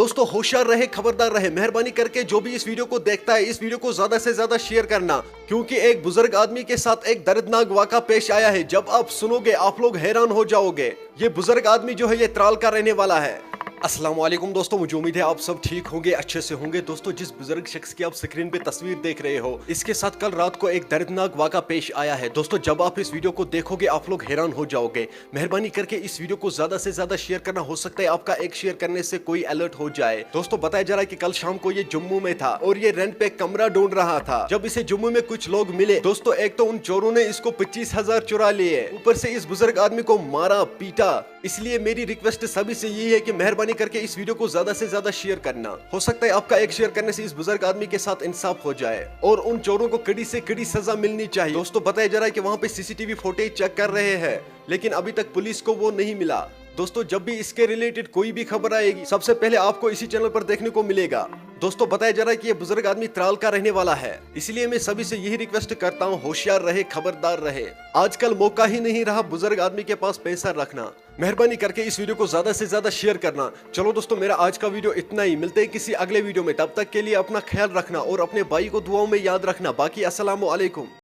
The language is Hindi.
दोस्तों होशियार रहे, खबरदार रहे। मेहरबानी करके जो भी इस वीडियो को देखता है, इस वीडियो को ज्यादा से ज्यादा शेयर करना, क्योंकि एक बुजुर्ग आदमी के साथ एक दर्दनाक वाक़ा पेश आया है। जब आप सुनोगे आप लोग हैरान हो जाओगे। ये बुजुर्ग आदमी जो है ये त्राल का रहने वाला है। अस्सलाम वालेकुम दोस्तों, मुझे उम्मीद है आप सब ठीक होंगे, अच्छे से होंगे। दोस्तों जिस बुजुर्ग शख्स की आप स्क्रीन पे तस्वीर देख रहे हो, इसके साथ कल रात को एक दर्दनाक वाक़ा पेश आया है। दोस्तों जब आप इस वीडियो को देखोगे आप लोग हैरान हो जाओगे। मेहरबानी करके इस वीडियो को ज्यादा से ज्यादा शेयर करना। हो सकता है आपका एक शेयर करने से कोई अलर्ट हो जाए। दोस्तों बताया जा रहा है कि कल शाम को ये जम्मू में था और ये रेंट पे कमरा ढूंढ रहा था। जब इसे जम्मू में कुछ लोग मिले, दोस्तों एक तो उन चोरों ने इसको 25,000 चुरा लिए, ऊपर से इस बुजुर्ग आदमी को मारा पीटा। इसलिए मेरी रिक्वेस्ट सभी से यही है कि मेहरबानी करके इस वीडियो को ज्यादा से ज्यादा शेयर करना। हो सकता है आपका एक शेयर करने से इस बुजुर्ग आदमी के साथ इंसाफ हो जाए और उन चोरों को कड़ी से कड़ी सजा मिलनी चाहिए। दोस्तों बताया जा रहा है कि वहां पे सीसीटीवी फुटेज चेक कर रहे हैं, लेकिन अभी तक पुलिस को वो नहीं मिला। दोस्तों जब भी इसके रिलेटेड कोई भी खबर आएगी सबसे पहले आपको इसी चैनल पर देखने को मिलेगा। दोस्तों बताया जा रहा है कि ये बुजुर्ग आदमी त्राल का रहने वाला है, इसलिए मैं सभी से यही रिक्वेस्ट करता हूँ, होशियार रहे, खबरदार रहे। आजकल मौका ही नहीं रहा बुजुर्ग आदमी के पास पैसा रखना। मेहरबानी करके इस वीडियो को ज्यादा से ज्यादा शेयर करना। चलो दोस्तों मेरा आज का वीडियो इतना ही, मिलते हैं किसी अगले वीडियो में। तब तक के लिए अपना ख्याल रखना और अपने भाई को दुआओं में याद रखना। बाकी अस्सलाम वालेकुम।